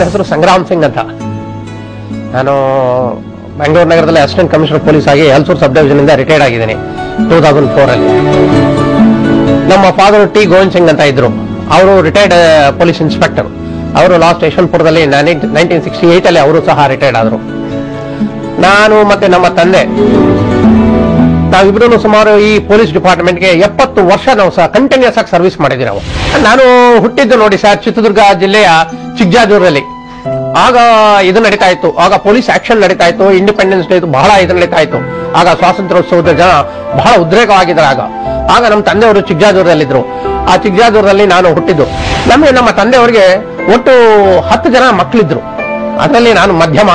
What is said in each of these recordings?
ಹೆಸರು ಸಂಗ್ರಾಮ್ ಸಿಂಗ್ ಅಂತ. ನಾನು ಬೆಂಗಳೂರು ನಗರದಲ್ಲಿ ಅಸಿಸ್ಟೆಂಟ್ ಕಮಿಷನರ್ ಪೊಲೀಸ್ ಆಗಿ ಹಲ್ಸೂರು ಸಬ್ ಡಿವಿಷನ್ ಇಂದ ರಿಟೈರ್ಡ್ ಆಗಿದ್ದೀನಿ 2004 ಅಲ್ಲಿ. ನಮ್ಮ ಫಾದರ್ ಟಿ ಗೋವಿಂದ್ ಸಿಂಗ್ ಅಂತ ಇದ್ರು, ಅವರು ರಿಟೈರ್ಡ್ ಪೊಲೀಸ್ ಇನ್ಸ್ಪೆಕ್ಟರ್. ಅವರು ಲಾಸ್ಟ್ ಯಶವಂತಪುರದಲ್ಲಿ 1968 ಅಲ್ಲಿ ಅವರು ಸಹ ರಿಟೈರ್ಡ್ ಆದರು. ನಾನು ಮತ್ತೆ ನಮ್ಮ ತಂದೆ ನಾವಿಬ್ರು ಸುಮಾರು ಈ ಪೊಲೀಸ್ ಡಿಪಾರ್ಟ್ಮೆಂಟ್ಗೆ 70 ವರ್ಷ ನಾವು ಸಹ ಕಂಟಿನ್ಯೂಸ್ ಆಗಿ ಸರ್ವಿಸ್ ಮಾಡಿದ್ವಿ ನಾವು. ನಾನು ಹುಟ್ಟಿದ್ದು ನೋಡಿ ಸರ್ ಚಿತ್ರದುರ್ಗ ಜಿಲ್ಲೆಯ ಚಿಕ್ಕಜಾಜೂರಲ್ಲಿ. ಆಗ ಇದು ನಡೀತಾ ಇತ್ತು, ಆಗ ಪೊಲೀಸ್ ಆಕ್ಷನ್ ನಡೀತಾ ಇತ್ತು, ಇಂಡಿಪೆಂಡೆನ್ಸ್ ಡೇ ಬಹಳ ಇದು ನಡೀತಾ ಇತ್ತು. ಆಗ ಸ್ವಾತಂತ್ರ್ಯೋತ್ಸವದ ಜನ ಬಹಳ ಉದ್ರೇಕವಾಗಿದ್ದಾರೆ. ಆಗ ನಮ್ಮ ತಂದೆಯವರು ಚಿಕ್ಕಜಾಜೂರಲ್ಲಿದ್ರು. ಆ ಚಿಕ್ಕಜಾಜೂರಲ್ಲಿ ನಾನು ಹುಟ್ಟಿದ್ದು. ನಮ್ಮ ತಂದೆಯವರಿಗೆ ಒಟ್ಟು 10 ಜನ ಮಕ್ಕಳಿದ್ರು, ಅದರಲ್ಲಿ ನಾನು ಮಧ್ಯಮ.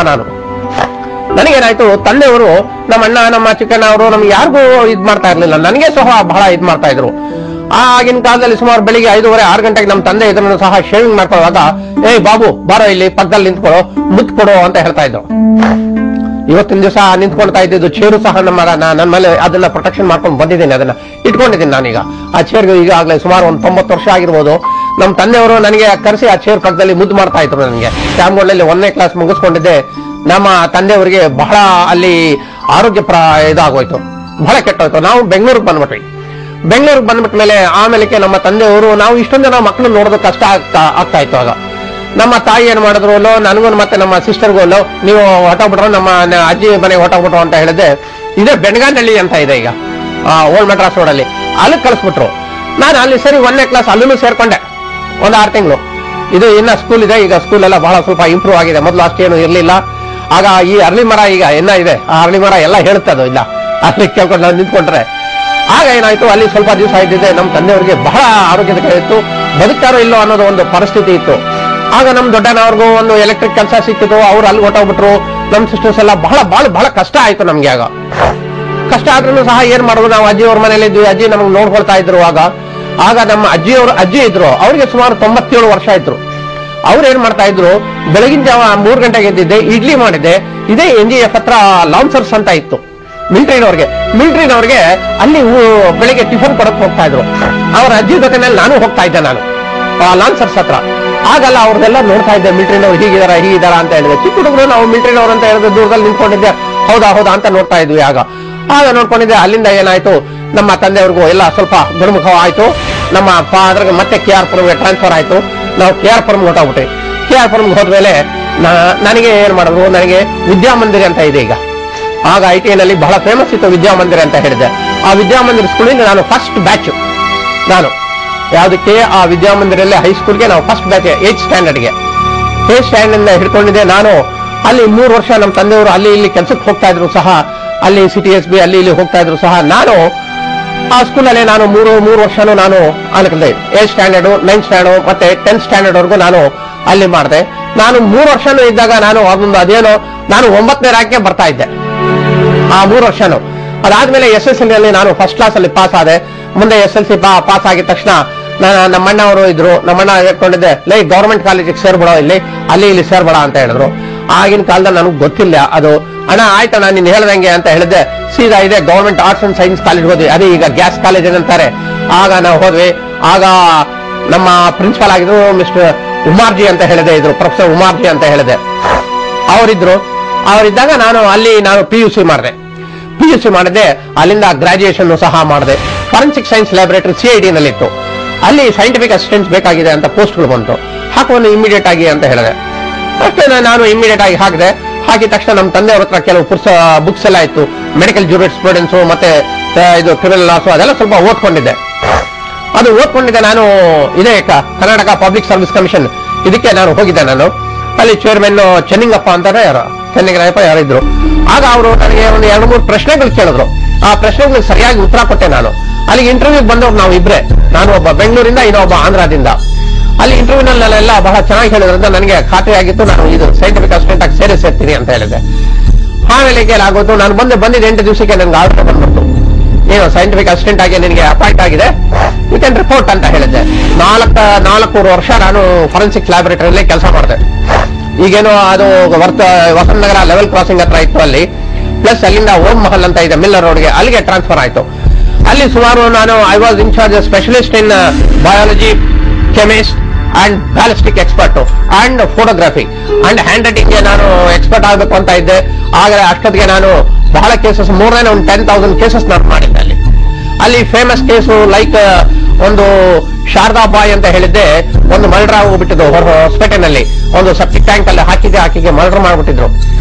ನನಗೇನಾಯ್ತು, ತಂದೆಯವರು ನಮ್ಮ ಅಣ್ಣ ನಮ್ಮ ಚಿಕ್ಕಣ್ಣ ಅವರು ನಮ್ಗೆ ಯಾರಿಗೂ ಇದ್ ಮಾಡ್ತಾ ಇರ್ಲಿಲ್ಲ, ನನಗೆ ಸಹ ಬಹಳ ಇದ್ ಮಾಡ್ತಾ ಇದ್ರು. ಆಗಿನ ಕಾಲದಲ್ಲಿ ಸುಮಾರು ಬೆಳಿಗ್ಗೆ 5:30 6 ಗಂಟೆಗೆ ನಮ್ಮ ತಂದೆ ಇದನ್ನು ಸಹ ಶೇವಿಂಗ್ ಮಾಡ್ಕೊಳ್ಳುವಾಗ, ಏಯ್ ಬಾಬು ಬಾರೋ ಇಲ್ಲಿ ಪಕ್ಕದಲ್ಲಿ ನಿಂತ್ಕೊಳ್ಳೋ, ಮುತ್ತು ಕೊಡೋ ಅಂತ ಹೇಳ್ತಾ ಇದ್ರು. ಇವತ್ತಿನ ದಿವಸ ನಿಂತ್ಕೊಳ್ತಾ ಇದ್ದಿದ್ದು ಚೇರು ಸಹ ನನ್ನ ಮೇಲೆ ಅದನ್ನ ಪ್ರೊಟೆಕ್ಷನ್ ಮಾಡ್ಕೊಂಡು ಬಂದಿದ್ದೀನಿ, ಅದನ್ನ ಇಟ್ಕೊಂಡಿದ್ದೀನಿ ನಾನೀಗ. ಆ ಚೇರ್ಗೆ ಈಗಾಗಲೇ ಸುಮಾರು ಒಂದು 90 ವರ್ಷ ಆಗಿರ್ಬೋದು. ನಮ್ಮ ತಂದೆಯವರು ನನಗೆ ಕರೆಸಿ ಆ ಚೇರ್ ಪಕ್ಕದಲ್ಲಿ ಮುದ್ದು ಮಾಡ್ತಾ ಇದ್ರು. ನನಗೆ ಕ್ಯಾಮ್ಗೋಡ್ನಲ್ಲಿ 1ನೇ ಕ್ಲಾಸ್ ಮುಗಿಸ್ಕೊಂಡಿದ್ದೆ. ನಮ್ಮ ತಂದೆಯವರಿಗೆ ಬಹಳ ಅಲ್ಲಿ ಆರೋಗ್ಯ ಇದಾಗೋಯ್ತು, ಬಹಳ ಕೆಟ್ಟೋಯ್ತು. ನಾವು ಬೆಂಗಳೂರಿಗೆ ಬಂದ್ಬಿಟ್ವಿ. ಬೆಂಗಳೂರಿಗೆ ಬಂದ್ಬಿಟ್ಟ ಮೇಲೆ ಆಮೇಲೆ ನಮ್ಮ ತಂದೆಯವರು, ನಾವು ಇಷ್ಟೊಂದು ಜನ ಮಕ್ಕಳು ನೋಡೋದು ಕಷ್ಟ ಆಗ್ತಾ ಇತ್ತು. ಆಗ ನಮ್ಮ ತಾಯಿ ಏನ್ ಮಾಡಿದ್ರು, ನನಗೂ ಮತ್ತೆ ನಮ್ಮ ಸಿಸ್ಟರ್ಗೂ, ನೀವು ಹೊಟ್ಟೋಗ್ಬಿಟ್ರು, ನಮ್ಮ ಅಜ್ಜಿ ಮನೆಗೆ ಹೊಟ್ಟೋಗ್ಬಿಟ್ರು ಅಂತ ಹೇಳಿದೆ. ಇದೇ ಬೆಣಗಾನಹಳ್ಳಿ ಅಂತ ಇದೆ ಈಗ ಓಲ್ಡ್ ಮೆಡ್ರಾಸ್ ರೋಡಲ್ಲಿ, ಅಲ್ಲಿ ಕಳಿಸ್ಬಿಟ್ರು. ನಾನು ಅಲ್ಲಿ ಸರಿ 1ನೇ ಕ್ಲಾಸ್ ಅಲ್ಲೂ ಸೇರ್ಕೊಂಡೆ ಒಂದು 6 ತಿಂಗಳು. ಇದು ಇನ್ನ ಸ್ಕೂಲ್ ಇದೆ, ಈಗ ಸ್ಕೂಲ್ ಎಲ್ಲ ಬಹಳ ಸ್ವಲ್ಪ ಇಂಪ್ರೂವ್ ಆಗಿದೆ. ಮೊದಲು ಅಷ್ಟೇನು ಇರಲಿಲ್ಲ. ಆಗ ಈ ಅರಳಿ ಮರ ಈಗ ಏನ ಇದೆ, ಆ ಅರಳಿ ಮರ ಎಲ್ಲ ಹೇಳ್ತದೋ ಇಲ್ಲ, ಅಲ್ಲಿ ಕೇಳ್ಕೊಂಡು ನಾವು ನಿಂತ್ಕೊಂಡ್ರೆ. ಆಗ ಏನಾಯ್ತು, ಅಲ್ಲಿ ಸ್ವಲ್ಪ ದಿವಸ ಇದ್ದಿದ್ದೆ. ನಮ್ಮ ತಂದೆಯವರಿಗೆ ಬಹಳ ಆರೋಗ್ಯದ ಕಡೆ ಇತ್ತು, ಬದುಕ್ತಾರೋ ಇಲ್ಲೋ ಅನ್ನೋದು ಒಂದು ಪರಿಸ್ಥಿತಿ ಇತ್ತು. ಆಗ ನಮ್ಮ ದೊಡ್ಡನವ್ರಿಗೂ ಒಂದು ಎಲೆಕ್ಟ್ರಿಕ್ ಕೆಲಸ ಸಿಕ್ಕಿತು, ಅವ್ರು ಅಲ್ಲಿ ಹೊಟ್ಟೋಗ್ಬಿಟ್ರು. ನಮ್ಮ ಸಿಸ್ಟರ್ಸ್ ಎಲ್ಲ ಬಹಳ ಕಷ್ಟ ಆಯ್ತು ನಮ್ಗೆ. ಆಗ ಕಷ್ಟ ಆದ್ರೂ ಸಹ ಏನ್ ಮಾಡೋದು, ನಾವು ಅಜ್ಜಿಯವ್ರ ಮನೇಲಿ ಇದ್ವಿ, ಅಜ್ಜಿ ನಮ್ಗೆ ನೋಡ್ಕೊಳ್ತಾ ಇದ್ರು. ಆಗ ನಮ್ಮ ಅಜ್ಜಿ ಇದ್ರು, ಅವ್ರಿಗೆ ಸುಮಾರು 97 ವರ್ಷ ಇದ್ರು. ಅವ್ರು ಏನ್ ಮಾಡ್ತಾ ಇದ್ರು, ಬೆಳಗಿನ ಜಾವ 3 ಗಂಟೆಗೆ ಎದ್ದಿದ್ದೆ, ಇಡ್ಲಿ ಮಾಡಿದ್ದೆ. ಇದೇ NGF ಹತ್ರ ಲಾನ್ಸರ್ಸ್ ಅಂತ ಇತ್ತು, ಮಿಲಿಟರಿನವ್ರಿಗೆ ಅಲ್ಲಿ ಬೆಳಿಗ್ಗೆ ಟಿಫನ್ ಕೊಡಕ್ ಹೋಗ್ತಾ ಇದ್ರು. ಅವ್ರ ಅಜ್ಜಿ ಜೊತೆನಲ್ಲಿ ನಾನು ಹೋಗ್ತಾ ಇದ್ದೆ, ನಾನು ಲಾನ್ಸರ್ಸ್ ಹತ್ರ. ಆಗಲ್ಲ ಅವ್ರದೆಲ್ಲ ನೋಡ್ತಾ ಇದ್ದೆ, ಮಿಲಿಟರಿನವ್ರು ಹೀಗಿದಾರ ಅಂತ ಹೇಳಿದ್ರೆ. ಚಿಕ್ಕ ಹುಡುಗರು ನಾವು ಮಿಲಿಟರಿನವ್ರು ಅಂತ ಹೇಳಿದ್ರೆ ದೂರದಲ್ಲಿ ನಿಂತ್ಕೊಂಡಿದ್ದೆ, ಹೌದಾ ಅಂತ ನೋಡ್ತಾ ಇದ್ವಿ. ಆಗ ನೋಡ್ಕೊಂಡಿದ್ದೆ. ಅಲ್ಲಿಂದ ಏನಾಯ್ತು, ನಮ್ಮ ತಂದೆಯವ್ರಿಗೂ ಎಲ್ಲ ಸ್ವಲ್ಪ ಗುಣಮುಖ ಆಯ್ತು. ನಮ್ಮ ಫಾದರ್ಗೆ ಮತ್ತೆ KR ಪುರಂಗೆ ಟ್ರಾನ್ಸ್ಫರ್ ಆಯ್ತು. ನಾವು KR ಪುರಂಗೆ ಹೊಟ್ಟೋಗ್ಬಿಟ್ವಿ. KR ಪುರಂಗೆ ಹೋದ್ಮೇಲೆ ನನಗೆ ಏನ್ ಮಾಡಿದ್ರು, ನನಗೆ ವಿದ್ಯಾಮಂದಿರ ಅಂತ ಇದೆ ಈಗ. ಆಗ ITನಲ್ಲಿ ಬಹಳ ಫೇಮಸ್ ಇತ್ತು ವಿದ್ಯಾಮಂದಿರ ಅಂತ ಹೇಳಿದೆ. ಆ ವಿದ್ಯಾಮಂದಿರ ಸ್ಕೂಲಿಂದ ನಾನು ಫಸ್ಟ್ ಬ್ಯಾಚ್. ನಾನು ಯಾವುದಕ್ಕೆ, ಆ ವಿದ್ಯಾಮಂದಿರಲ್ಲಿ ಹೈಸ್ಕೂಲ್ಗೆ ನಾವು ಫಸ್ಟ್ ಬ್ಯಾಚ್ 8th ಸ್ಟ್ಯಾಂಡರ್ಡ್ಗೆ. 8th ಸ್ಟ್ಯಾಂಡರ್ಡ್ ಹಿಡ್ಕೊಂಡಿದ್ದೆ ನಾನು. ಅಲ್ಲಿ 3 ವರ್ಷ ನಮ್ಮ ತಂದೆಯವರು ಅಲ್ಲಿ ಇಲ್ಲಿ ಕೆಲಸಕ್ಕೆ ಹೋಗ್ತಾ ಇದ್ರು ಸಹ, ಅಲ್ಲಿ CTSB ಅಲ್ಲಿ ಇಲ್ಲಿ ಹೋಗ್ತಾ ಇದ್ರು ಸಹ. ನಾನು ಆ ಸ್ಕೂಲಲ್ಲಿ ನಾನು 3 ವರ್ಷನೂ ನಾನು ಅನ್ಕೊಂಡೆ. 8th ಸ್ಟ್ಯಾಂಡರ್ಡ್ 9th ಸ್ಟ್ಯಾಂಡರ್ಡ್ ಮತ್ತೆ 10th ಸ್ಟ್ಯಾಂಡರ್ಡ್ ವರ್ಗು ನಾನು ಅಲ್ಲಿ ಮಾಡಿದೆ. ನಾನು 3 ವರ್ಷನೂ ಇದ್ದಾಗ ನಾನು ನಾನು 9ನೇ ರ್ಯಾಂಕ್ಗೆ ಬರ್ತಾ ಇದ್ದೆ ಆ 3 ವರ್ಷನೂ. ಅದಾದ್ಮೇಲೆ SSLC ಅಲ್ಲಿ ನಾನು ಫಸ್ಟ್ ಕ್ಲಾಸ್ ಅಲ್ಲಿ ಪಾಸ್ ಆದೆ. ಮುಂದೆ SSLC ಪಾಸ್ ಆಗಿದ ತಕ್ಷಣ ನಮ್ಮಣ್ಣ ಅವರು ಇದ್ರು. ನಮ್ಮಣ್ಣ ಹೇಳ್ಕೊಂಡಿದ್ದೆ, ಗವರ್ಮೆಂಟ್ ಕಾಲೇಜಿಗೆ ಸೇರ್ಬಿಡೋ, ಇಲ್ಲಿ ಸೇರ್ಬೇಡ ಅಂತ ಹೇಳಿದ್ರು. ಆಗಿನ ಕಾಲದಲ್ಲಿ ನನಗೆ ಗೊತ್ತಿಲ್ಲ ಅದು. ಅಣ್ಣ ಆಯ್ತಣ್ಣ ನೀನ್ ಹೇಳ್ದಂಗೆ ಅಂತ ಹೇಳಿದ್ದೆ. ಸೀದಾ ಇದೆ government arts and science college ಹೋದ್ವಿ, ಅದೇ ಈಗ ಗ್ಯಾಸ್ ಕಾಲೇಜ್ ಏನಂತಾರೆ. ಆಗ ನಾವು ಹೋದ್ವಿ. ಆಗ ನಮ್ಮ ಪ್ರಿನ್ಸಿಪಾಲ್ ಆಗಿದ್ರು ಮಿಸ್ಟರ್ ಉಮಾರ್ಜಿ ಅಂತ ಹೇಳಿದೆ ಇದ್ರು, ಪ್ರೊಫೆಸರ್ ಉಮಾರ್ಜಿ ಅಂತ ಹೇಳಿದೆ ಅವರಿದ್ರು. ಅವರಿದ್ದಾಗ ನಾನು PUC ಮಾಡಿದೆ. ಅಲ್ಲಿಂದ ಗ್ರಾಜುಯೇಷನ್ ಸಹ ಮಾಡಿದೆ. Forensic science laboratory CID ನಲ್ಲಿತ್ತು. ಅಲ್ಲಿ ಸೈಂಟಿಫಿಕ್ ಅಸಿಸ್ಟೆಂಟ್ಸ್ ಬೇಕಾಗಿದೆ ಅಂತ ಪೋಸ್ಟ್ಗಳು ಬಂತು. ಹಾಕೋನು ಇಮಿಡಿಯೇಟ್ ಆಗಿ ಅಂತ ಹೇಳಿದೆ. ಅಷ್ಟೇ ನಾನು ಇಮಿಡಿಯೇಟ್ ಆಗಿ ಹಾಕಿದೆ. ಹಾಕಿದ ತಕ್ಷಣ ನಮ್ಮ ತಂದೆಯವ್ರ ಹತ್ರ ಕೆಲವು ಬುಕ್ಸ್ ಎಲ್ಲ ಇತ್ತು, ಮೆಡಿಕಲ್ ಜೂರಿಸ್ಪ್ರುಡೆನ್ಸ್ ಮತ್ತೆ ಇದು ಕ್ರಿಮಿನಲ್ ಲಾಸು, ಅದೆಲ್ಲ ಸ್ವಲ್ಪ ಓದ್ಕೊಂಡಿದ್ದೆ. ನಾನು ಇದೇ ಕರ್ನಾಟಕ ಪಬ್ಲಿಕ್ ಸರ್ವಿಸ್ ಕಮಿಷನ್ ಇದಕ್ಕೆ ನಾನು ಹೋಗಿದ್ದೆ. ನಾನು ಅಲ್ಲಿ ಚೇರ್ಮನ್ ಚೆನ್ನಿಂಗಪ್ಪ ಅಂತಾರೆ, ಚೆನ್ನಿಂಗಪ್ಪ ಯಾರಿದ್ರು. ಆಗ ಅವರು ನನಗೆ ಒಂದು 2-3 ಪ್ರಶ್ನೆಗಳು ಕೇಳಿದ್ರು. ಆ ಪ್ರಶ್ನೆಗಳಿಗೆ ಸರಿಯಾಗಿ ಉತ್ತರ ಕೊಟ್ಟೆ ನಾನು. ಅಲ್ಲಿಗೆ ಇಂಟರ್ವ್ಯೂಗೆ ಬಂದವ್ರು ನಾವು ಇಬ್ರೆ, ನಾನು ಒಬ್ಬ ಬೆಂಗಳೂರಿಂದ, ಇನ್ನೊಬ್ಬ ಆಂಧ್ರದಿಂದ. ಅಲ್ಲಿ ಇಂಟರ್ವ್ಯೂನಲ್ಲೆಲ್ಲ ಬಹಳ ಚೆನ್ನಾಗಿ ಹೇಳಿದ್ರಿಂದ ನನಗೆ ಖಾತ್ರಿ ಆಗಿತ್ತು, ನಾನು ಇದು ಸೈಂಟಿಫಿಕ್ ಅಸಿಸ್ಟೆಂಟ್ ಆಗಿ ಸೇರ್ತೀನಿ ಅಂತ ಹೇಳಿದೆ. ಆಮೇಲೆ ಏನಾಗೋದು, ನಾನು ಬಂದಿದ್ದ 8 ದಿವಸಕ್ಕೆ ನನಗೆ ಆರ್ಡರ್ ಬಂದ್ಬಿಟ್ಟು, ನೀನು ಸೈಂಟಿಫಿಕ್ ಅಸಿಸ್ಟೆಂಟ್ ಆಗಿ ನಿನಗೆ ಅಪಾಯಿಂಟ್ ಆಗಿದೆ, ಯು ಕ್ಯಾನ್ ರಿಪೋರ್ಟ್ ಅಂತ ಹೇಳಿದೆ. 4 ವರ್ಷ ನಾನು ಫಾರೆನ್ಸಿಕ್ ಲ್ಯಾಬೊರೇಟರಿಯಲ್ಲಿ ಕೆಲಸ ಮಾಡಿದೆ. ಈಗೇನೋ ಅದು ವಸಂತನಗರ ಲೆವೆಲ್ ಕ್ರಾಸಿಂಗ್ ಹತ್ರ ಇತ್ತು ಅಲ್ಲಿ. ಪ್ಲಸ್ ಅಲ್ಲಿಂದ ಓಂ ಮಹಲ್ ಅಂತ ಇದೆ ಮಿಲ್ಲರ್ ರೋಡ್ಗೆ, ಅಲ್ಲಿಗೆ ಟ್ರಾನ್ಸ್ಫರ್ ಆಯ್ತು. ಅಲ್ಲಿ ಸುಮಾರು I was in charge specialist in biology, chemist and ballistic expert and photography and hand writing ನಾನು ಎಕ್ಸ್ಪರ್ಟ್ ಆಗಬೇಕು ಅಂತ ಇದ್ದೆ. ಆದರೆ ಅಷ್ಟೊತ್ತಿಗೆ ನಾನು ಬಹಳ ಕೇಸಸ್, ಮೋರ್ ದನ್ ಒಂದು 10,000 ಕೇಸಸ್ ನಾನು ಮಾಡಿದ್ದೆ. ಅಲ್ಲಿ ಫೇಮಸ್ ಕೇಸು ಲೈಕ್ ಒಂದು ಶಾರದಾ ಬಾಯ್ ಅಂತ ಹೇಳಿದ್ದೆ, ಒಂದು ಮರ್ಡರ್ ಹೋಗ್ಬಿಟ್ಟಿದ್ದು ಹೊಸಪೇಟೆನಲ್ಲಿ. ಒಂದು ಸೆಪ್ಟಿಕ್ ಟ್ಯಾಂಕ್ ಅಲ್ಲಿ ಹಾಕಿಗೆ ಮರ್ಡರ್ ಮಾಡ್ಬಿಟ್ಟಿದ್ರು.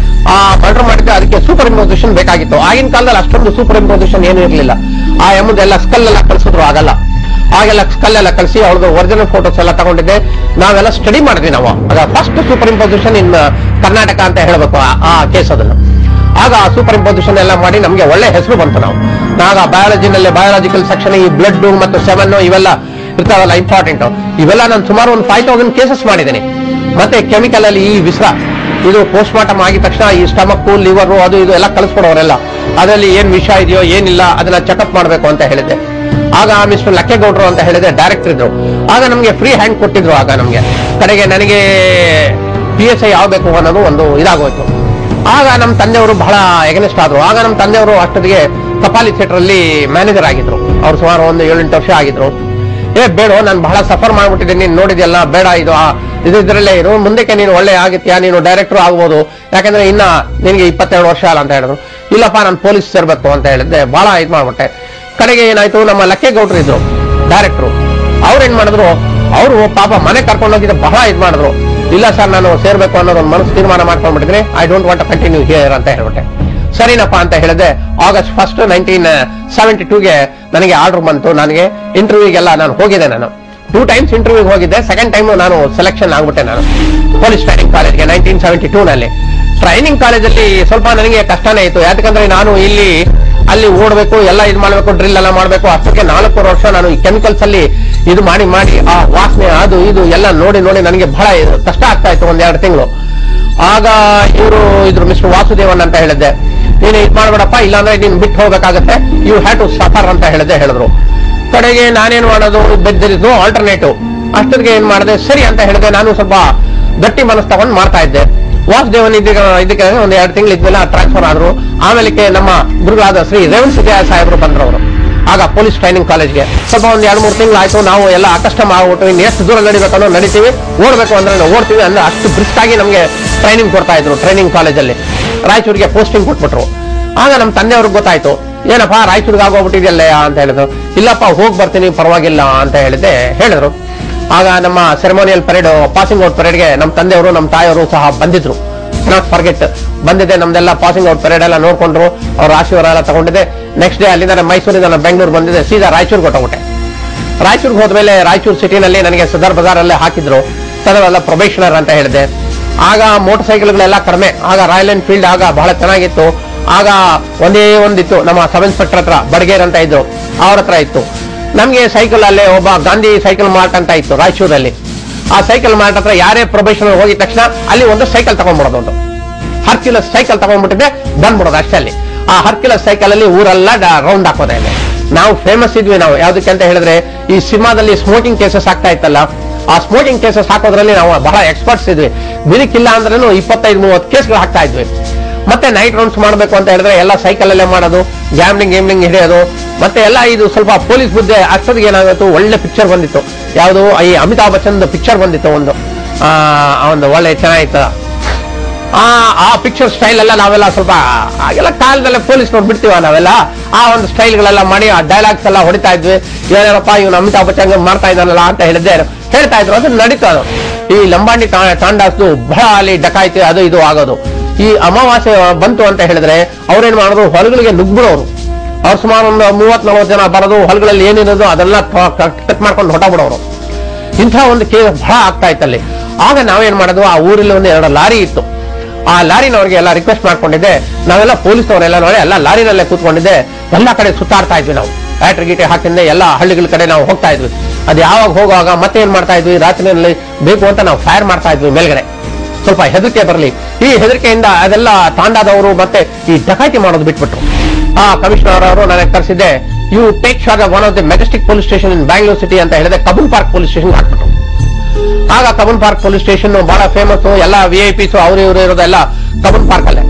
ಆ ಮರ್ಡರ್ ಮಾಡಿದ್ದೆ, ಅದಕ್ಕೆ ಸೂಪರ್ ಇಂಪೋಸಿಷನ್ ಬೇಕಾಗಿತ್ತು. ಆಗಿನ ಕಾಲದಲ್ಲಿ ಅಷ್ಟೊಂದು ಸೂಪರ್ ಇಂಪೋಸಿಷನ್ ಏನು ಇರಲಿಲ್ಲ. ಆ ಎಂಬುದೆಲ್ಲ ಸ್ಕಲ್ ಎಲ್ಲ ಕಳಿಸಿದ್ರು ಆಗಲ್ಲ. ಆಗೆಲ್ಲ ಸ್ಕಲ್ ಎಲ್ಲ ಕಳಿಸಿ ಅವ್ರದ್ದು ಒರಿಜಿನಲ್ ಫೋಟೋಸ್ ಎಲ್ಲ ತಗೊಂಡಿದ್ದೆ. ನಾವೆಲ್ಲ ಸ್ಟಡಿ ಮಾಡಿದ್ವಿ ನಾವು. ಆಗ ಫಸ್ಟ್ ಸೂಪರ್ ಇಂಪೋಸಿಷನ್ ಇನ್ ಕರ್ನಾಟಕ ಅಂತ ಹೇಳಬೇಕು ಆ ಕೇಸ್ ಅದನ್ನು. ಆಗ ಆ ಸೂಪರ್ ಇಂಪೋಸಿಷನ್ ಎಲ್ಲ ಮಾಡಿ ನಮಗೆ ಒಳ್ಳೆ ಹೆಸರು ಬಂತು. ನಾಗ ಬಯಾಲಜಿನಲ್ಲಿ ಬಯಾಲಜಿಕಲ್ ಸೆಕ್ಷನ್ ಈ ಬ್ಲಡ್ ಮತ್ತು 7 ಇವೆಲ್ಲ ಇರ್ತಾವಲ್ಲ ಇಂಪಾರ್ಟೆಂಟ್, ಇವೆಲ್ಲ ನಾನು ಸುಮಾರು ಒಂದು 5,000 ಕೇಸಸ್ ಮಾಡಿದ್ದೇನೆ. ಮತ್ತೆ ಕೆಮಿಕಲ್ ಅಲ್ಲಿ ಈ ವಿಸ್ರ ಇದು ಪೋಸ್ಟ್ ಮಾರ್ಟಮ್ ಆಗಿದ ತಕ್ಷಣ ಈ ಸ್ಟಮಕ್, ಲಿವರ್ ಅದು ಇದು ಎಲ್ಲ ಕಳಿಸ್ಕೊಡೋರೆಲ್ಲ, ಅದರಲ್ಲಿ ಏನ್ ವಿಷ ಇದೆಯೋ ಏನಿಲ್ಲ ಅದನ್ನ ಚೆಕಪ್ ಮಾಡಬೇಕು ಅಂತ ಹೇಳಿದ್ದೆ. ಆಗ ಮಿಸ್ಟರ್ ಲಕ್ಕೇಗೌಡರು ಅಂತ ಹೇಳಿದ್ರೆ ಡೈರೆಕ್ಟರ್ ಇದ್ರು. ಆಗ ನಮಗೆ ಫ್ರೀ ಹ್ಯಾಂಡ್ ಕೊಟ್ಟಿದ್ರು. ಆಗ ನಮಗೆ ಕಡೆಗೆ ನನಗೆ PSI ಆಗಬೇಕು ಅನ್ನೋದು ಒಂದು ಇದಾಗೋಯ್ತು. ಆಗ ನಮ್ಮ ತಂದೆಯವರು ಬಹಳ ಎಗನೆಸ್ಟ್ ಆದ್ರು. ಆಗ ನಮ್ಮ ತಂದೆಯವರು ಅಷ್ಟೊತ್ತಿಗೆ ಕಪಾಲಿ ಥಿಯೇಟರ್ ಅಲ್ಲಿ ಮ್ಯಾನೇಜರ್ ಆಗಿದ್ರು. ಅವ್ರು ಸುಮಾರು ಒಂದು 7-8 ವರ್ಷ ಆಗಿದ್ರು. ಬೇಡ, ನಾನು ಬಹಳ ಸಫರ್ ಮಾಡ್ಬಿಟ್ಟಿದ್ದೀನಿ, ನೀನು ನೋಡಿದ್ಯಲ್ಲ, ಬೇಡ ಇದ್ರಲ್ಲೇ ಇರು, ಮುಂದಕ್ಕೆ ನೀನು ಒಳ್ಳೆ ಆಗಿತ್ಯಾ, ನೀನು ಡೈರೆಕ್ಟರ್ ಆಗ್ಬೋದು, ಯಾಕಂದ್ರೆ ಇನ್ನ ನಿನ್ಗೆ 22 ವರ್ಷ ಅಲ್ಲ ಅಂತ ಹೇಳಿದ್ರು. ಇಲ್ಲಪ್ಪ ನಾನು ಪೊಲೀಸ್ ಸೇರ್ಬೇಕು ಅಂತ ಹೇಳಿದ್ದೆ. ಬಹಳ ಇದು ಮಾಡ್ಬಿಟ್ಟೆ. ಕಡೆಗೆ ಏನಾಯ್ತು, ನಮ್ಮ ಲಕ್ಕೇಗೌಡರು ಇದ್ರು ಡೈರೆಕ್ಟ್ರು. ಅವ್ರೇನ್ ಮಾಡಿದ್ರು, ಅವರು ಪಾಪ ಮನೆ ಕರ್ಕೊಂಡೋಗಿದ್ದೆ ಬಹಳ ಇದು ಮಾಡಿದ್ರು. ಇಲ್ಲ ಸರ್, ನಾನು ಸೇರ್ಬೇಕು ಅನ್ನೋದು ಒಂದು ಮನಸ್ಸು ತೀರ್ಮಾನ ಮಾಡ್ಕೊಂಡ್ಬಿಟ್ಟಿದ್ರೆ, I don't want to continue here ಅಂತ ಹೇಳ್ಬಿಟ್ಟೆ. ಸರಿನಪ್ಪ ಅಂತ ಹೇಳಿದೆ. August 1, 1972ಗೆ ನನಗೆ ಆರ್ಡರ್ ಬಂತು. ನನಗೆ ಇಂಟರ್ವ್ಯೂಗೆಲ್ಲ ನಾನು ಹೋಗಿದ್ದೆ. ನಾನು 2 times ಇಂಟರ್ವ್ಯೂಗೆ ಹೋಗಿದ್ದೆ. ಸೆಕೆಂಡ್ ಟೈಮ್ ನಾನು ಸೆಲೆಕ್ಷನ್ ಆಗ್ಬಿಟ್ಟೆ. ನಾನು ಪೊಲೀಸ್ ಟ್ರೈನಿಂಗ್ ಕಾಲೇಜ್ಗೆ 1972ನಲ್ಲಿ. ಟ್ರೈನಿಂಗ್ ಕಾಲೇಜಲ್ಲಿ ಸ್ವಲ್ಪ ನನಗೆ ಕಷ್ಟನೇ ಇತ್ತು. ಯಾಕಂದ್ರೆ ನಾನು ಅಲ್ಲಿ ಓಡಬೇಕು, ಎಲ್ಲ ಇದು ಮಾಡಬೇಕು, ಡ್ರಿಲ್ ಎಲ್ಲ ಮಾಡಬೇಕು. ಅಷ್ಟಕ್ಕೆ 4 ವರ್ಷ ನಾನು ಈ ಕೆಮಿಕಲ್ಸ್ ಅಲ್ಲಿ ಇದು ಮಾಡಿ ಆ ವಾಸನೆ ಅದು ಇದು ಎಲ್ಲ ನೋಡಿ ನನಗೆ ಬಹಳ ಕಷ್ಟ ಆಗ್ತಾ ಇತ್ತು. 1-2 ತಿಂಗಳು. ಆಗ ಇದ್ರು ಮಿಸ್ಟರ್ ವಾಸುದೇವನ್ ಅಂತ ಹೇಳಿದ್ದೆ, ನೀನು ಇದು ಮಾಡ್ಬೇಡಪ್ಪ, ಇಲ್ಲಾಂದ್ರೆ ನೀನು ಬಿಟ್ಟು ಹೋಗ್ಬೇಕಾಗತ್ತೆ, ಯು ಹ್ಯಾವ್ ಟು ಸಫರ್ ಅಂತ ಹೇಳಿದ್ರು. ಕಡೆಗೆ ನಾನೇನ್ ಮಾಡೋದು, ಬೆದ್ದರಿದ್ದು ಆಲ್ಟರ್ನೇಟಿವ್. ಅಷ್ಟೊತ್ತಿಗೆ ಏನ್ ಮಾಡಿದೆ, ಸರಿ ಅಂತ ಹೇಳಿದೆ. ನಾನು ಸ್ವಲ್ಪ ಗಟ್ಟಿ ಮನಸ್ಸು ತಗೊಂಡು ಮಾಡ್ತಾ ಇದ್ದೆ. ವಾಸುದೇವನ್ ಇದಕ್ಕೆ 1-2 ತಿಂಗಳು ಇದ್ಮೇಲೆ ಟ್ರಾನ್ಸ್ಫರ್ ಆದ್ರು. ಆಮೇಲೆ ನಮ್ಮ ಗುರುಗಳಾದ ಶ್ರೀ ರೇವಣ್ ಸಿದ್ದಯ್ಯ ಸಾಹೇಬರು ಬಂದ್ರವರು. ಆಗ ಪೊಲೀಸ್ ಟ್ರೈನಿಂಗ್ ಕಾಲೇಜ್ಗೆ ಸ್ವಲ್ಪ 1-2-3 ತಿಂಗಳು ಆಯ್ತು. ನಾವು ಎಲ್ಲ ಅಕಷ್ಟ ಮಾಡ್ಬಿಟ್ಟು ಇನ್ನು ಎಷ್ಟು ದೂರ ನಡಿಬೇಕನ್ನೋ ನಡಿತೀವಿ, ಓಡ್ಬೇಕು ಅಂದ್ರೆ ನಾವು ಓಡ್ತೀವಿ ಅಂದ್ರೆ ಅಷ್ಟು ಬ್ರಿಸ್ಕ್ ಆಗಿ ನಮಗೆ ಟ್ರೈನಿಂಗ್ ಕೊಡ್ತಾ ಇದ್ರು. ಟ್ರೈನಿಂಗ್ ಕಾಲೇಜಲ್ಲಿ ರಾಯಚೂರಿಗೆ ಪೋಸ್ಟಿಂಗ್ ಕೊಟ್ಬಿಟ್ರು. ಆಗ ನಮ್ಮ ತಂದೆಯವ್ರಿಗೆ ಗೊತ್ತಾಯ್ತು, ಏನಪ್ಪಾ ರಾಯಚೂರಿಗೆ ಆಗೋಗ್ಬಿಟ್ಟಿದೆಯಲ್ಲ ಅಂತ ಹೇಳಿದ್ರು. ಇಲ್ಲಪ್ಪ ಹೋಗಿ ಬರ್ತೀನಿ, ಪರವಾಗಿಲ್ಲ ಅಂತ ಹೇಳಿದ್ರು. ಆಗ ನಮ್ಮ ಸೆರೆಮೋನಿಯಲ್ ಪರೇಡ್, ಪಾಸಿಂಗ್ ಔಟ್ ಪರೇಡ್ಗೆ ನಮ್ಮ ತಂದೆಯವರು ನಮ್ಮ ತಾಯಿಯವರು ಸಹ ಬಂದಿದ್ರು. ನಾಟ್ ಫರ್ಗೆಟ್ ಬಂದಿದ್ದೆ. ನಮ್ದೆಲ್ಲ ಪಾಸಿಂಗ್ ಔಟ್ ಪರೇಡ್ ಎಲ್ಲ ನೋಡ್ಕೊಂಡ್ರು. ಅವ್ರ ಆಶೀರ್ವಾದ ಎಲ್ಲ ತಗೊಂಡಿದ್ದೆ. ನೆಕ್ಸ್ಟ್ ಡೇ ಅಲ್ಲಿಂದ ಮೈಸೂರಿಂದ ನಾನು ಬೆಂಗಳೂರು ಬಂದಿದ್ದೆ. ಸೀದಾ ರಾಯಚೂರಿಗೆ ಹೊಟ್ಟೋಗ್ಬಿಟ್ಟೆ. ರಾಯಚೂರಿಗೆ ಹೋದ್ಮೇಲೆ ರಾಯಚೂರು ಸಿಟಿನಲ್ಲಿ ನನಗೆ ಸದರ್ ಬಜಾರಲ್ಲೇ ಹಾಕಿದ್ರು. ಸದರ್ ಪ್ರೊಬೇಷನರ್ ಅಂತ ಹೇಳಿದೆ. ಆಗ ಮೋಟರ್ ಸೈಕಲ್ಗಳೆಲ್ಲ ಕಡಿಮೆ. ಆಗ ರಾಯಲ್ ಎನ್ಫೀಲ್ಡ್ ಆಗ ಬಹಳ ಚೆನ್ನಾಗಿತ್ತು. ಆಗ ಒಂದೇ ಒಂದಿತ್ತು, ನಮ್ಮ ಸಬ್ ಇನ್ಸ್ಪೆಕ್ಟರ್ ಹತ್ರ ಬಡಗೇರ್ ಅಂತ ಇದ್ರು, ಅವ್ರ ಹತ್ರ ಇತ್ತು. ನಮ್ಗೆ ಸೈಕಲ್ ಅಲ್ಲೇ ಒಬ್ಬ ಗಾಂಧಿ ಸೈಕಲ್ ಮಾರ್ಟ್ ಅಂತ ಇತ್ತು ರಾಯಚೂರಲ್ಲಿ. ಆ ಸೈಕಲ್ ಮಾರ್ಟ್ ಹತ್ರ ಯಾರೇ ಪ್ರೊಬೇಷನರ್ ಹೋಗಿದ ತಕ್ಷಣ ಅಲ್ಲಿ ಒಂದು ಸೈಕಲ್ ತಗೊಂಡ್ಬಿಡೋದು, ಒಂದು ಹರ್ಕ್ಯುಲಸ್ ಸೈಕಲ್ ತಗೊಂಡ್ಬಿಟ್ಟಿದ್ದೆ, ಬಂದ್ಬಿಡೋದು ಅಷ್ಟೇ. ಅಲ್ಲಿ ಆ ಹರ್ಕ್ಯುಲಸ್ ಸೈಕಲ್ ಅಲ್ಲಿ ಊರೆಲ್ಲ ರೌಂಡ್ ಹಾಕೋದೇ ಇದೆ. ನಾವು ಫೇಮಸ್ ಇದ್ವಿ. ನಾವು ಯಾವ್ದಕ್ಕೆ ಅಂತ ಹೇಳಿದ್ರೆ, ಈ ಸಿನಿಮಾದಲ್ಲಿ ಸ್ಮೋಕಿಂಗ್ ಕೇಸಸ್ ಆಗ್ತಾ ಇತ್ತಲ್ಲ, ಆ ಸ್ಮೋಕಿಂಗ್ ಕೇಸಸ್ ಹಾಕೋದ್ರಲ್ಲಿ ನಾವು ಬಹಳ ಎಕ್ಸ್ಪರ್ಟ್ಸ್ ಇದ್ವಿ. ಬಿರಿಕಿಲ್ಲ ಅಂದ್ರೂ 25-30 ಕೇಸ್ಗಳು ಹಾಕ್ತಾ ಇದ್ವಿ. ಮತ್ತೆ ನೈಟ್ ರೌಂಡ್ಸ್ ಮಾಡಬೇಕು ಅಂತ ಹೇಳಿದ್ರೆ ಎಲ್ಲ ಸೈಕಲ್ ಅಲ್ಲೇ ಮಾಡೋದು, ಗ್ಯಾಮ್ಲಿಂಗ್ ಹಿಡಿಯೋದು. ಮತ್ತೆ ಎಲ್ಲ ಇದು ಸ್ವಲ್ಪ ಪೊಲೀಸ್ ಬುದ್ಧಿ. ಅಷ್ಟೊತ್ತಿಗೆ ಏನಾಗುತ್ತೆ, ಒಳ್ಳೆ ಪಿಕ್ಚರ್ ಬಂದಿತ್ತು. ಯಾವುದು, ಈ ಅಮಿತಾಬ್ ಬಚ್ಚನ್ ಪಿಕ್ಚರ್ ಬಂದಿತ್ತು ಒಂದು ಒಳ್ಳೆ ಚೆನ್ನಾಗಿತ್ತು. ಆ ಪಿಕ್ಚರ್ ಸ್ಟೈಲ್ ಎಲ್ಲ ನಾವೆಲ್ಲ ಸ್ವಲ್ಪ ಆಗೆಲ್ಲ ಕಾಲದಲ್ಲೇ ಪೊಲೀಸ್ ನೋಡ್ಬಿಡ್ತೀವ ನಾವೆಲ್ಲ. ಆ ಒಂದು ಸ್ಟೈಲ್ಗಳೆಲ್ಲ ಮಾಡಿ ಆ ಡೈಲಾಗ್ಸ್ ಎಲ್ಲ ಹೊಡಿತಾ ಇದ್ವಿ. ಏನಾರಪ್ಪ ಇವನು ಅಮಿತಾಬ್ ಬಚ್ಚನ್ ಮಾಡ್ತಾ ಇದ್ದಾನಲ್ಲ ಅಂತ ಹೇಳ್ತಾ ಇದ್ರು. ಅದು ನಡೀತು. ಅದು ಈ ಲಂಬಾಣಿ ತಾಂಡಾಸ್ದು ಬಹಳ ಅಲ್ಲಿ ಡಕಾಯ್ತಿ ಅದು ಇದು ಆಗೋದು. ಈ ಅಮಾವಾಸ್ಯೆ ಬಂತು ಅಂತ ಹೇಳಿದ್ರೆ ಅವ್ರೇನ್ ಮಾಡೋದು, ಹೊಲಗಳಿಗೆ ನುಗ್ಬಿಡೋರು. ಅವ್ರು ಸುಮಾರು ಒಂದು 30-40 ಜನ ಬರೋದು, ಹೊಲಗಳಲ್ಲಿ ಏನಿರೋದು ಅದೆಲ್ಲ ಕಟ್ ಮಾಡ್ಕೊಂಡು ಹೊಟ್ಟಬಿಡೋರು. ಇಂಥ ಒಂದು ಕೇಸ್ ಬಹಳ ಆಗ್ತಾ ಇತ್ತಲ್ಲಿ. ಆಗ ನಾವೇನ್ ಮಾಡೋದು, ಆ ಊರಲ್ಲಿ 1-2 ಲಾರಿ ಇತ್ತು. ಆ ಲಾರಿನವ್ರಿಗೆ ಎಲ್ಲ ರಿಕ್ವೆಸ್ಟ್ ಮಾಡ್ಕೊಂಡಿದ್ದೆ. ನಾವೆಲ್ಲ ಪೊಲೀಸ್ನವರೆಲ್ಲ ನೋಡಿ ಎಲ್ಲ ಲಾರಿನಲ್ಲೇ ಕೂತ್ಕೊಂಡಿದ್ದೆ. ಎಲ್ಲ ಕಡೆ ಸುತ್ತಾಡ್ತಾ ಇದ್ವಿ ನಾವು. ಬ್ಯಾಟ್ರಿ ಗೀಟೆ ಹಾಕಿಂದೆ ಎಲ್ಲ ಹಳ್ಳಿಗಳ ಕಡೆ ನಾವು ಹೋಗ್ತಾ ಇದ್ವಿ. ಅದು ಯಾವಾಗ ಹೋಗುವಾಗ ಮತ್ತೆ ಏನ್ ಮಾಡ್ತಾ ಇದ್ವಿ, ರಾತ್ರಿಯಲ್ಲಿ ಬೇಕು ಅಂತ ನಾವು ಫೈರ್ ಮಾಡ್ತಾ ಇದ್ವಿ ಮೇಲ್ಗಡೆ, ಸ್ವಲ್ಪ ಹೆದರಿಕೆ ಬರಲಿ. ಈ ಹೆದರಿಕೆಯಿಂದ ಅದೆಲ್ಲ ತಾಂಡಾದವರು ಮತ್ತೆ ಈ ಡಕಾಯಿತಿ ಮಾಡೋದು ಬಿಟ್ಬಿಟ್ರು. ಆ ಕಮಿಷನರ್ ಅವರು ನನಗೆ ಕರೆಸಿದ್ದೆ, you take short of one of the Majestic police station in Bangalore city ಅಂತ ಹೇಳಿದೆ. ಕಬ್ಬನ್ ಪಾರ್ಕ್ ಪೊಲೀಸ್ ಸ್ಟೇಷನ್ ಹಾಕ್ಬಿಟ್ರು. ಆಗ ಕಬ್ಬನ್ ಪಾರ್ಕ್ ಪೊಲೀಸ್ ಸ್ಟೇಷನ್ ಬಹಳ ಫೇಮಸ್. ಎಲ್ಲ VIP ಅವರು ಇವರು ಇರೋದೆಲ್ಲ ಕಬ್ಬನ್ ಪಾರ್ಕ್ ಅಲ್ಲೇ.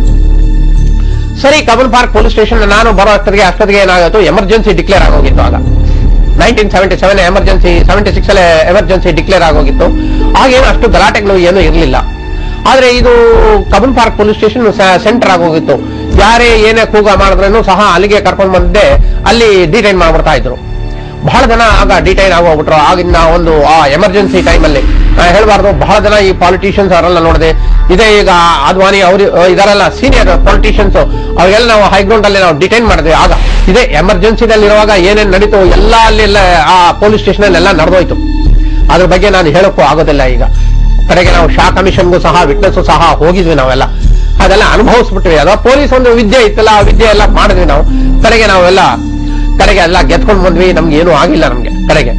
ಸರಿ, ಕಬ್ಬನ್ ಪಾರ್ಕ್ ಪೊಲೀಸ್ ಸ್ಟೇಷನ್ ನಾನು ಬರೋ ಅಷ್ಟೊತ್ತಿಗೆ ಏನಾಗುತ್ತೆ, ಎಮರ್ಜೆನ್ಸಿ ಡಿಕ್ಲೇರ್ ಆಗೋಗಿತ್ತು. ಆಗ 1977 ಎಮರ್ಜೆನ್ಸಿ, 76 ಅಲ್ಲಿ ಎಮರ್ಜೆನ್ಸಿ ಡಿಕ್ಲೇರ್ ಆಗೋಗಿತ್ತು. ಆಗೇನು ಅಷ್ಟು ಗಲಾಟೆಗಳು ಏನು ಇರಲಿಲ್ಲ. ಆದ್ರೆ ಇದು Cubbon Park police station centre ಆಗೋಗಿತ್ತು. ಯಾರೇ ಏನೇ ಕೂಗ ಮಾಡಿದ್ರೂ ಸಹ ಅಲ್ಲಿಗೆ ಕರ್ಕೊಂಡು ಬಂದಿದ್ದೆ ಅಲ್ಲಿ ಡಿಟೈನ್ ಮಾಡ್ಬಿಡ್ತಾ ಇದ್ರು. ಬಹಳ ಜನ ಆಗ ಡಿಟೈನ್ ಆಗೋಗ್ಬಿಟ್ರು. ಆಗಿನ ಒಂದು ಆ ಎಮರ್ಜೆನ್ಸಿ ಟೈಮಲ್ಲಿ ಹೇಳ್ಬಾರ್ದು, ಬಹಳ ಜನ ಈ ಪಾಲಿಟಿಷಿಯನ್ಸ್ ಅವರೆಲ್ಲ ನೋಡಿದೆ. ಇದೇ ಈಗ ಅದ್ವಾನಿ ಅವರು ಇದರೆಲ್ಲ ಸೀನಿಯರ್ ಪಾಲಿಟಿಷಿಯನ್ಸ್, ಅವಾಗೆಲ್ಲ ನಾವು ಹೈಗ್ರೌಂಡ್ ಅಲ್ಲಿ ನಾವು ಡಿಟೈನ್ ಮಾಡಿದ್ವಿ. ಆಗ ಇದೇ ಎಮರ್ಜೆನ್ಸಿನಲ್ಲಿ ಇರುವಾಗ ಏನೇನ್ ನಡೀತು ಎಲ್ಲ ಅಲ್ಲಿ ಆ ಪೊಲೀಸ್ ಸ್ಟೇಷನ್ ಅಲ್ಲೆಲ್ಲ ನಡೆದೋಯ್ತು. ಅದ್ರ ಬಗ್ಗೆ ನಾನು ಹೇಳಕ್ಕೂ ಆಗೋದಿಲ್ಲ. ಈಗ ಕಡೆಗೆ ನಾವು ಶಾ ಕಮಿಷನ್ಗೂ ಸಹ ವಿಟ್ನೆಸ್ ಸಹ ಹೋಗಿದ್ವಿ. ನಾವೆಲ್ಲ ಅದೆಲ್ಲ ಅನುಭವಿಸ್ಬಿಟ್ವಿ. ಅದು ಪೊಲೀಸ್ ಒಂದು ವಿದ್ಯೆ ಇತ್ತಲ್ಲ, ಆ ವಿದ್ಯೆ ಎಲ್ಲ ಮಾಡಿದ್ವಿ ನಾವು. ಕಡೆಗೆ ಎಲ್ಲ ಗೆದ್ಕೊಂಡು ಬಂದ್ವಿ. ನಮ್ಗೆ ಏನೂ ಆಗಿಲ್ಲ ನಮ್ಗೆ ಕಡೆಗೆ.